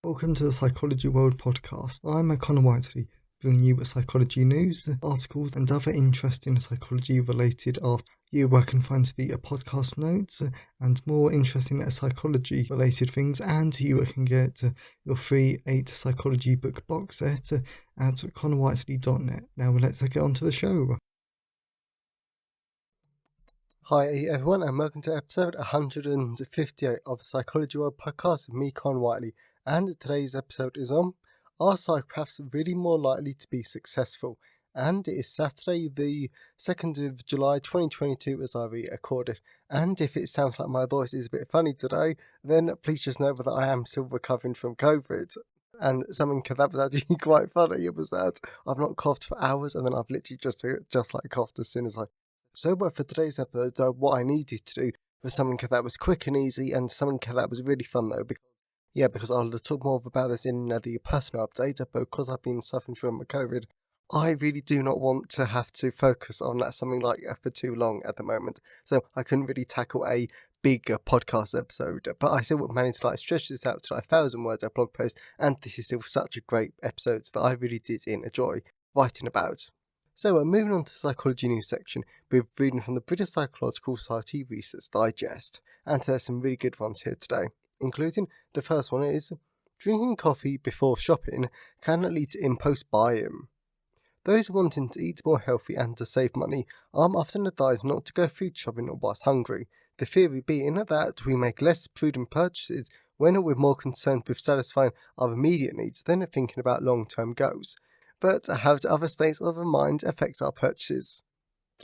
Welcome to the Psychology World podcast. I'm Connor Whiteley, bringing you psychology news, articles, and other interesting psychology-related articles. Where I can find the podcast notes and more interesting psychology-related things, and you can get your free 8 psychology book box set at connorwhiteley.net. Now let's get on to the show. Hi everyone, and welcome to episode 158 of the Psychology World podcast with me, Con Whiteley. And today's episode is on: are psychopaths really more likely to be successful? And it is Saturday, the 2nd of July 2022 as I re-recorded. And if it sounds like my voice is a bit funny today, then please just know that I am still recovering from COVID. And something that was actually quite funny was that I've not coughed for hours, and then I've literally just coughed as soon as I. So for today's episode, what I needed to do was something that was quick and easy, and something that was really fun though, because I'll talk more about this in the personal update, but because I've been suffering from COVID, I really do not want to have to focus on that something like for too long at the moment. So I couldn't really tackle a big podcast episode, but I still managed to stretch this out to 1,000 words a blog post, and this is still such a great episode that I really did enjoy writing about. So moving on to the psychology news section, we're reading from the British Psychological Society Research Digest, and there's some really good ones here today, including the first one is: drinking coffee before shopping can lead to impulse buying. Those wanting to eat more healthy and to save money are often advised not to go food shopping whilst hungry, the theory being that we make less prudent purchases when we're more concerned with satisfying our immediate needs than thinking about long-term goals. But how do other states of the mind affect our purchases?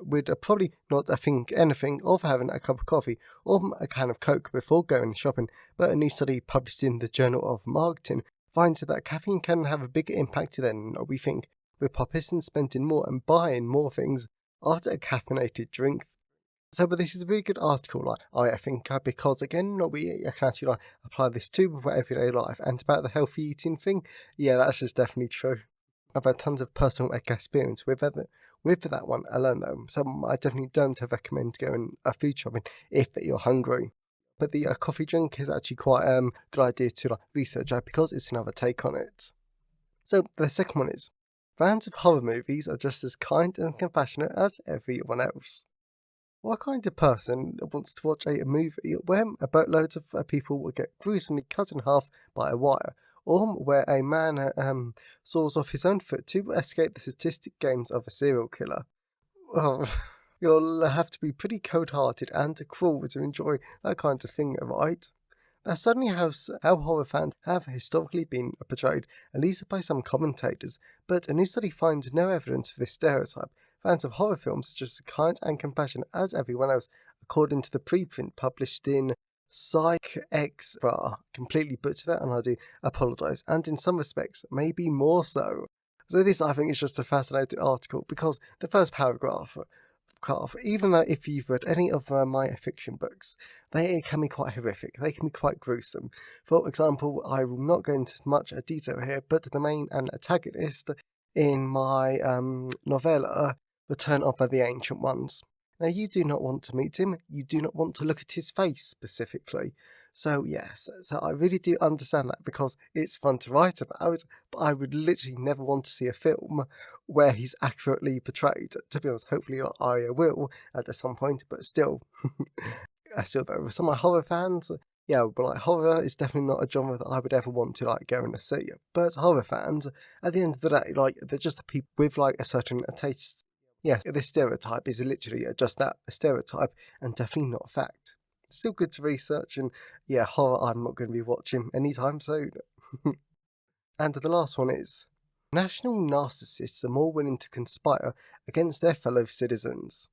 We'd probably not think anything of having a cup of coffee or a can of Coke before going shopping, but a new study published in the Journal of Marketing finds that caffeine can have a bigger impact than we think, with participants spending more and buying more things after a caffeinated drink. So, but this is a really good article, I think, because again, we can actually apply this to everyday life. And about the healthy eating thing, yeah, that's just definitely true. I've had tons of personal experience with that one alone though, so I definitely don't recommend going food shopping if you're hungry. But the coffee drink is actually quite a good idea to research out because it's another take on it. So the second one is: fans of horror movies are just as kind and compassionate as everyone else. What kind of person wants to watch a movie where boatloads of people will get gruesomely cut in half by a wire, or where a man saws off his own foot to escape the sadistic games of a serial killer? Well, you'll have to be pretty cold-hearted and cruel to enjoy that kind of thing, right? That's certainly how horror fans have historically been portrayed, at least by some commentators, but a new study finds no evidence for this stereotype. Fans of horror films are just as kind and compassionate as everyone else, according to the preprint published in Psychopaths. Completely butchered that, and I do apologise, and in some respects, maybe more so. So this, I think, is just a fascinating article, because the first paragraph, even though if you've read any of my fiction books, they can be quite horrific, they can be quite gruesome. For example, I will not go into much detail here, but the main antagonist in my novella, Return of the Ancient Ones. Now, you do not want to meet him, you do not want to look at his face specifically. So yes, so I really do understand that, because it's fun to write about, but I would literally never want to see a film where he's accurately portrayed. To be honest, hopefully I will at some point, but still. Still though, some of my horror fans, yeah, but horror is definitely not a genre that I would ever want to go and see. But horror fans, at the end of the day, they're just people with a certain taste. Yes, this stereotype is literally just that, a stereotype, and definitely not a fact. Still good to research, and yeah, horror I'm not going to be watching anytime soon. And the last one is: national narcissists are more willing to conspire against their fellow citizens.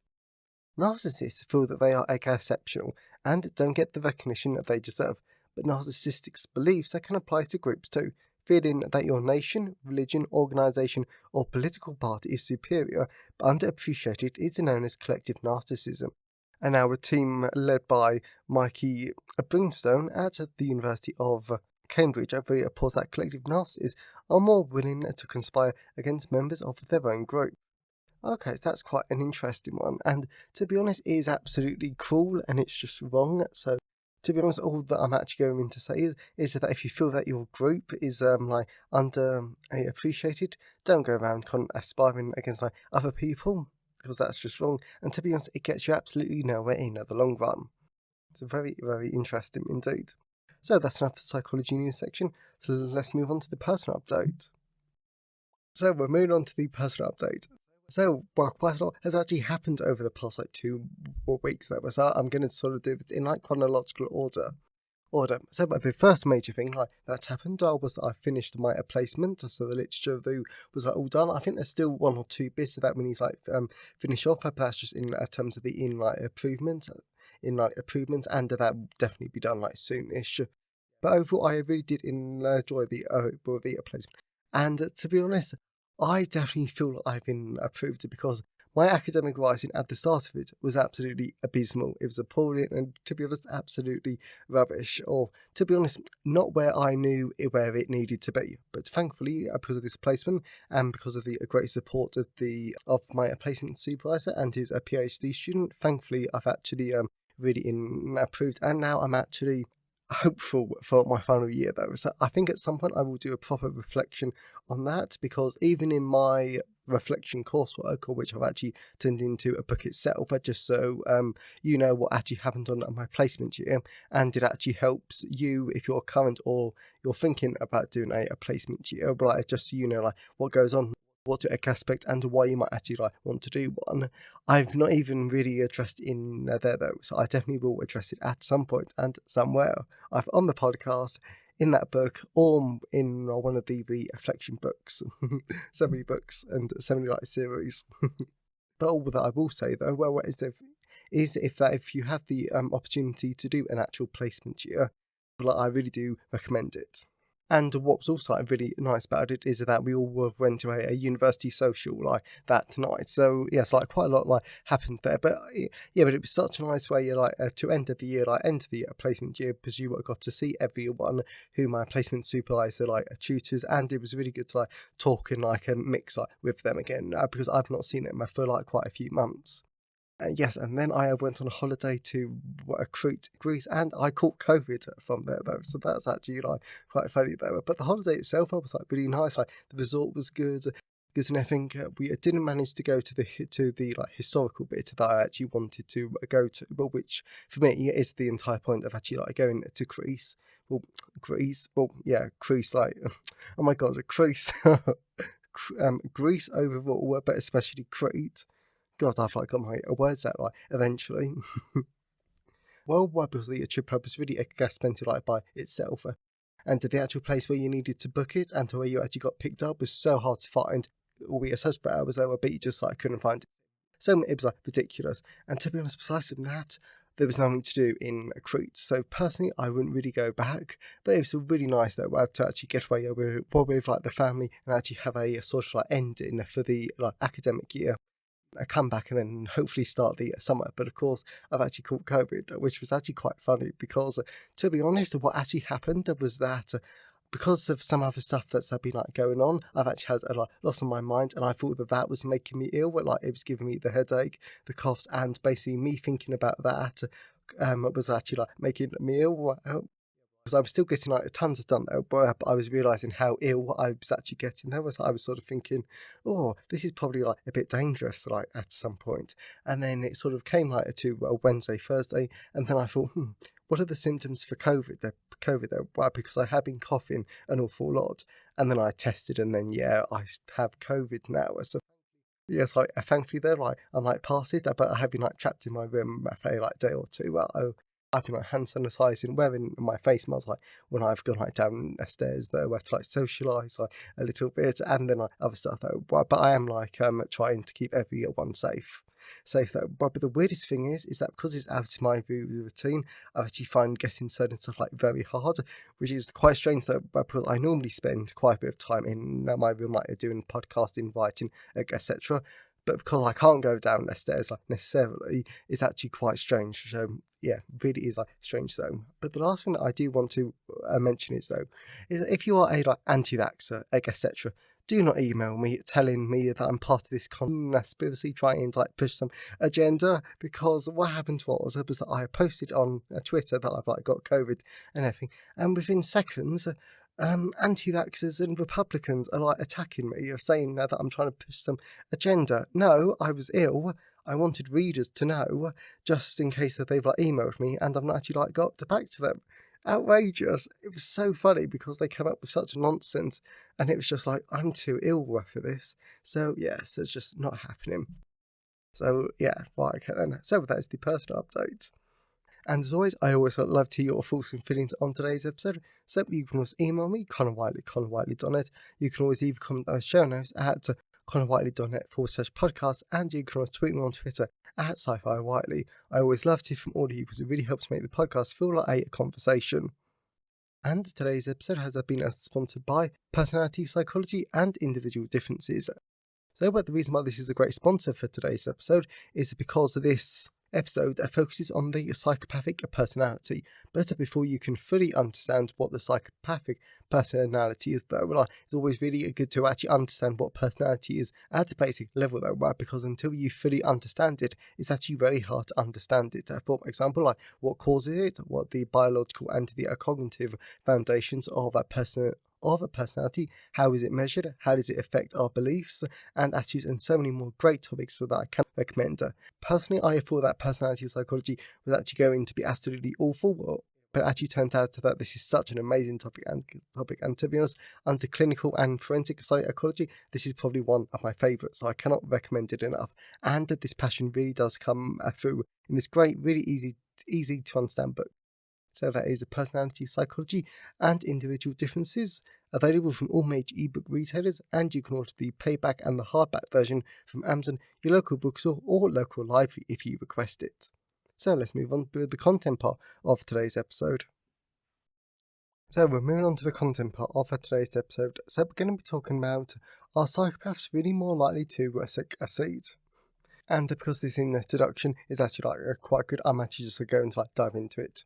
Narcissists feel that they are exceptional and don't get the recognition that they deserve, but narcissistic beliefs can apply to groups too. Feeling that your nation, religion, organisation, or political party is superior but underappreciated is known as collective narcissism. And our team, led by Mikey Brimstone at the University of Cambridge, reports that collective narcissists are more willing to conspire against members of their own group. Okay, so that's quite an interesting one, and to be honest, it is absolutely cruel and it's just wrong. So To be honest, all that I'm actually going to say is that if you feel that your group is under appreciated, don't go around aspiring against other people, because that's just wrong. And to be honest, it gets you absolutely nowhere in the long run. It's very, very interesting indeed. So that's enough for the psychology news section. So let's move on to the personal update. So we're moving on to the personal update. So, quite a lot has actually happened over the past 2 weeks. So I'm going to sort of do this in chronological order. So, but the first major thing that's happened was that I finished my placement. So the literature review was all done. I think there's still 1 or 2 bits of that we need to finish off. But that's just in terms of the improvements, and that will definitely be done soonish. But overall, I really did enjoy the placement. And to be honest, I definitely feel like I've been approved, because my academic writing at the start of it was absolutely abysmal. It was appalling and, to be honest, absolutely rubbish. Or, to be honest, not where I knew where it needed to be. But thankfully, because of this placement and because of the great support of my placement supervisor and his PhD student, thankfully I've actually really improved. And now I'm actually hopeful for my final year, though. So I think at some point I will do a proper reflection on that, because even in my reflection coursework, or which I've actually turned into a book itself, just so you know what actually happened on my placement year, and it actually helps you if you're current or you're thinking about doing a placement year, but just so you know what goes on, what to expect, and why you might actually want to do one. I've not even really addressed in there though, so I definitely will address it at some point and somewhere, either on the podcast, in that book, or in one of the reflection books. So many books and so many series. But all that I will say though, if you have the opportunity to do an actual placement year, I really do recommend it. And what was also really nice about it is that we all went to a university social that night. So yes, quite a lot happened there. But yeah, but it was such a nice way to end the year, end the placement year, because you got to see everyone who my placement supervisor tutors, and it was really good to talk and mix with them again, because I've not seen them for quite a few months. Yes, and then I went on a holiday to Crete, Greece, and I caught COVID from there though, so that's actually quite funny though. But the holiday itself was really nice. The resort was good, and I think we didn't manage to go to the historical bit that I actually wanted to go to, but which for me is the entire point of actually going to Greece. Well, Greece, Greece, oh my god, Greece, Greece overall, but especially Crete. God, I've got my words out eventually. Well, because the trip was really expensive by itself, and the actual place where you needed to book it and to where you actually got picked up was so hard to find. We searched for hours over, but you just couldn't find it. So it was ridiculous. And to be honest, besides from that, there was nothing to do in Crete. So personally, I wouldn't really go back. But it was really nice though to actually get away with the family and actually have a sort of ending for the academic year. I come back and then hopefully start the summer. But of course, I've actually caught COVID, which was actually quite funny, because to be honest, what actually happened was that because of some other stuff that's been going on, I've actually had a loss on my mind, and I thought that was making me ill. It was giving me the headache, the coughs, and basically me thinking about that was actually making me ill. Because I was still getting tons of done though, but I was realising how ill I was actually getting. I was sort of thinking, oh, this is probably a bit dangerous at some point. And then it sort of came to Wednesday, Thursday, and then I thought, what are the symptoms for COVID? Well, because I have been coughing an awful lot, and then I tested, and then I have COVID now. So yes, thankfully though, I'm past it, but I have been trapped in my room for a day or two. I've been hand sanitising, wearing my face mask when I've gone downstairs though, where to socialise a little bit, and then other stuff though. But I am trying to keep everyone safe though. But the weirdest thing is that because it's out of my routine, I actually find getting certain stuff very hard, which is quite strange though, because I normally spend quite a bit of time in my room doing podcasting, writing, etc. But because I can't go down the stairs necessarily, it's actually quite strange. So really is strange though. But the last thing that I do want to mention is that if you are a anti-vaxxer, etc., do not email me telling me that I'm part of this conspiracy trying to push some agenda, because what happened was that I posted on Twitter that I've got COVID and everything, and within seconds anti-vaxxers and Republicans are attacking me, saying that I'm trying to push some agenda. No, I was ill. I wanted readers to know, just in case that they've emailed me and I've not actually got back to them. Outrageous. It was so funny because they came up with such nonsense, and it was just I'm too ill for this. So yes, it's just not happening. So yeah, right, okay then. So that is the personal update. And as always, I always love to hear your thoughts and feelings on today's episode. So you can always email me, connorwhiteley@connorwhiteley.net. You can always either comment on the show notes at connorwhiteley.net/podcast, and you can always tweet me on Twitter at sci-fi whiteley. I always love to hear from all of you because it really helps make the podcast feel like a conversation. And today's episode has been sponsored by Personality Psychology and Individual Differences. So, but the reason why this is a great sponsor for today's episode is because this episode focuses on the psychopathic personality. But before you can fully understand what the psychopathic personality is, though, it's always really good to actually understand what personality is at a basic level, though, right? Because until you fully understand it, it's actually very hard to understand it. For example, what causes it, what the biological and the cognitive foundations of a personality, how is it measured, how does it affect our beliefs and attitudes, and so many more great topics that I can recommend. Personally, I thought that personality psychology was actually going to be absolutely awful, but it actually turns out that this is such an amazing topic, and to be honest, under clinical and forensic psychology, this is probably one of my favourites, so I cannot recommend it enough. And that this passion really does come through in this great, really easy to understand book. So that is Personality Psychology and Individual Differences, available from all major ebook retailers, and you can order the paperback and the hardback version from Amazon, your local bookstore or local library if you request it. So let's move on to the content part of today's episode. So we're moving on to the content part of today's episode. So we're going to be talking about, are psychopaths really more likely to succeed? And because this introduction is actually quite good, I'm actually just going to dive into it.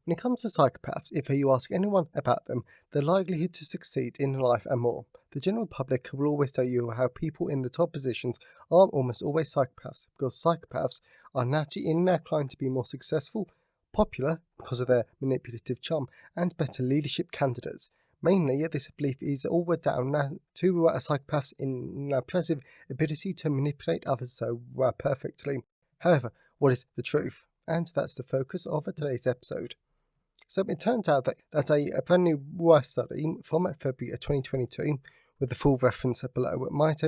When it comes to psychopaths, if you ask anyone about them, their likelihood to succeed in life and more. The general public will always tell you how people in the top positions are almost always psychopaths, because psychopaths are naturally inclined to be more successful, popular because of their manipulative charm, and better leadership candidates. Mainly, this belief is all down to psychopaths' impressive ability to manipulate others so perfectly. However, what is the truth? And that's the focus of today's episode. So it turns out that a brand new study from February 2022, with the full reference below, might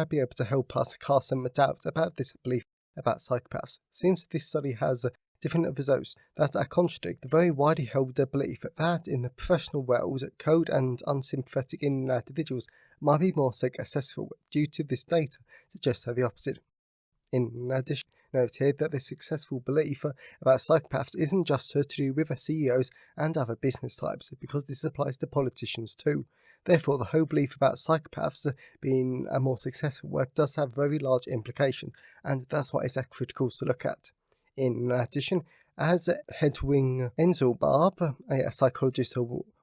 be able to help us cast some doubts about this belief about psychopaths, since this study has different results that contradict the very widely held belief that in the professional world, cold and unsympathetic individuals might be more successful. Due to this data suggests the opposite. In addition, note here that the successful belief about psychopaths isn't just to do with CEOs and other business types, because this applies to politicians too. Therefore, the whole belief about psychopaths being a more successful work does have very large implications, and that's what is critical to look at. In addition, as Hedwig Enzelbarb, a psychologist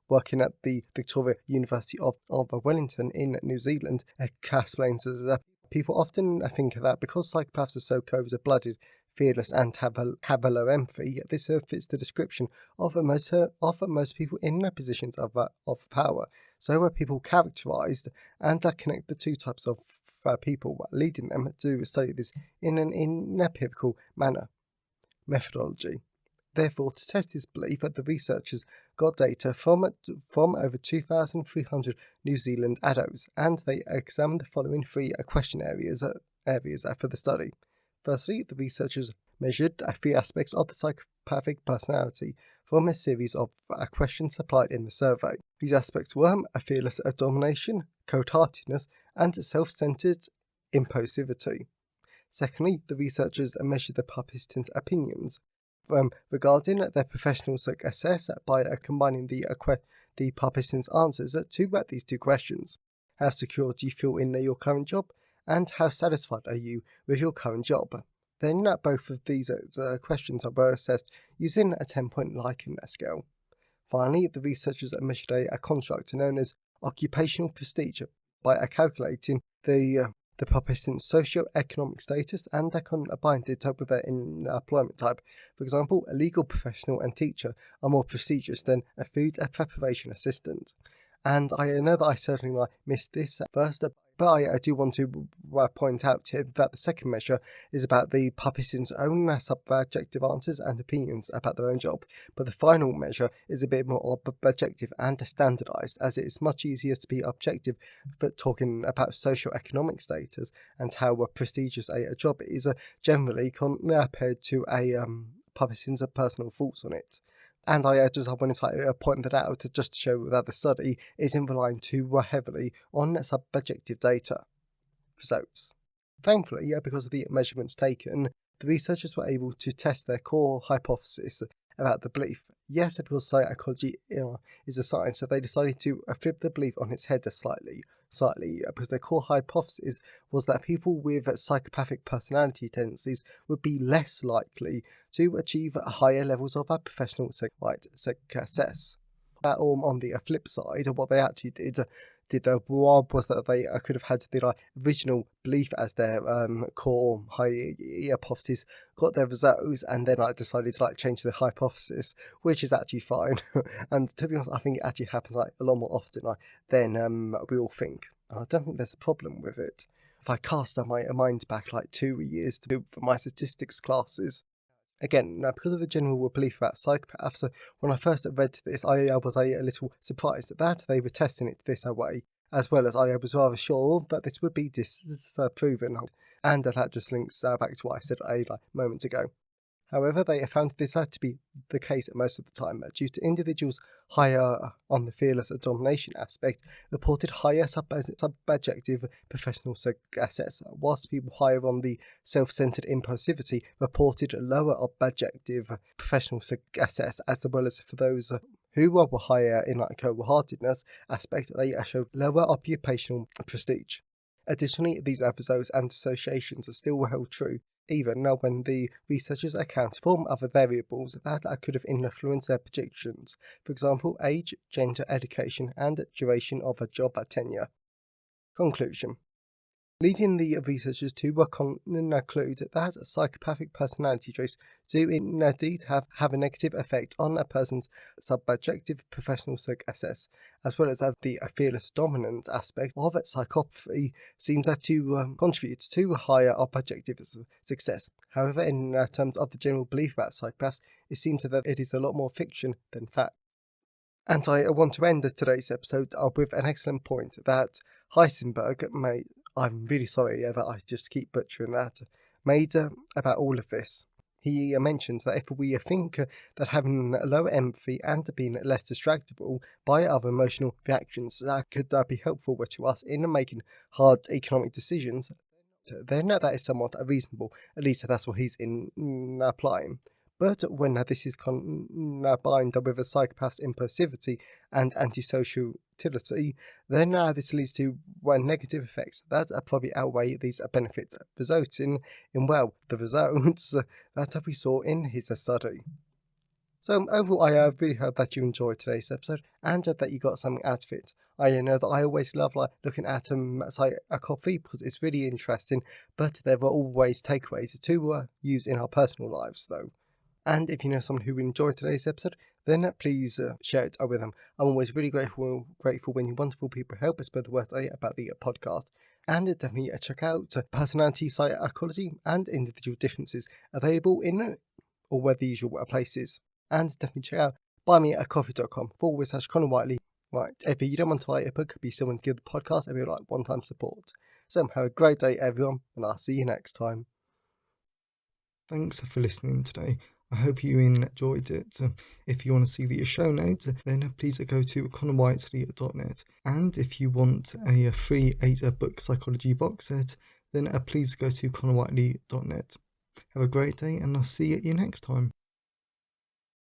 working at the Victoria University of Wellington in New Zealand, explains that people often think that because psychopaths are so cold-blooded, fearless, and have a low empathy, this fits the description of most people in their positions of power. So people characterised and connect the two types of people, leading them to study this in a pivotal methodology. Therefore, to test this belief, the researchers got data from over 2,300 New Zealand adults, and they examined the following three question areas for the study. Firstly, the researchers measured three aspects of the psychopathic personality from a series of questions supplied in the survey. These aspects were a fearless domination, cold-heartedness, and self-centered impulsivity. Secondly, the researchers measured the participants' opinions regarding their professional success by combining the participants' answers to these two questions. How secure do you feel in your current job? And how satisfied are you with your current job? Then both of these questions were assessed using a 10-point Likert scale. Finally, the researchers measured a construct known as occupational prestige by calculating the participants' socio-economic status and combined it with their employment type. For example, a legal professional and teacher are more prestigious than a food preparation assistant. And I know that I certainly missed this at first, but I do want to point out here that the second measure is about the participants' own subjective answers and opinions about their own job. But the final measure is a bit more objective and standardized, as it is much easier to be objective for talking about socio-economic status and how prestigious a job is, generally compared to a participant's personal thoughts on it. And I just wanted to point that out just to show that the study isn't relying too heavily on subjective data results. Thankfully, because of the measurements taken, the researchers were able to test their core hypothesis about the belief. Yes, because psychology is a science, so they decided to flip the belief on its head slightly, because their core hypothesis was that people with psychopathic personality tendencies would be less likely to achieve higher levels of professional success. On the flip side, what they actually did was that they could have had the original belief as their core hypothesis, got their results, and then decided to change the hypothesis, which is actually fine. And to be honest, I think it actually happens a lot more often than we all think. I don't think there's a problem with it. If I cast my mind back 2 years to for my statistics classes. Again, because of the general belief about psychopaths, when I first read this, I was a little surprised that they were testing it this way, as well as I was rather sure that this would be disproven, and that just links back to what I said a moment ago. However, they found this to be the case most of the time, due to individuals higher on the fearless domination aspect reported higher subjective professional success, whilst people higher on the self-centered impulsivity reported lower objective professional success, as well as for those who were higher in cold-heartedness aspect, they showed lower occupational prestige. Additionally, these episodes and associations are still held true even when the researchers account for other variables that could have influenced their predictions, for example, age, gender, education, and duration of a job tenure. Conclusion. Leading the researchers to conclude that psychopathic personality traits do indeed have a negative effect on a person's subjective professional success, as well as the fearless dominant aspect of psychopathy seems to contribute to higher objective success. However, in terms of the general belief about psychopaths, it seems that it is a lot more fiction than fact. And I want to end today's episode with an excellent point that Heisenberg made. I'm really sorry that I just keep butchering that. Made about all of this. He mentions that if we think that having lower empathy and being less distractible by other emotional reactions could be helpful to us in making hard economic decisions, then that is somewhat reasonable. At least that's what he's applying. But when this is combined with a psychopath's impulsivity and antisocial utility, then this leads to negative effects that probably outweigh these benefits, resulting in, the results that we saw in his study. So overall, I really hope that you enjoyed today's episode and that you got something out of it. I know that I always love looking at psychopathy because it's really interesting, but there are always takeaways to use in our personal lives, though. And if you know someone who enjoyed today's episode, then please share it with them. I'm always really grateful when you wonderful people help us spread the word about the podcast. And definitely check out Personality Psychology and Individual Differences, available in all the usual places. And definitely check out buymeacoffee.com/Conor Whiteley. Right, if you don't want to buy a book, be someone to give the podcast a bit one-time support. So have a great day, everyone, and I'll see you next time. Thanks for listening today. I hope you enjoyed it. If you want to see the show notes, then please go to conorwhiteley.net. And if you want a free 8-book psychology box set, then please go to conorwhiteley.net. Have a great day, and I'll see you next time.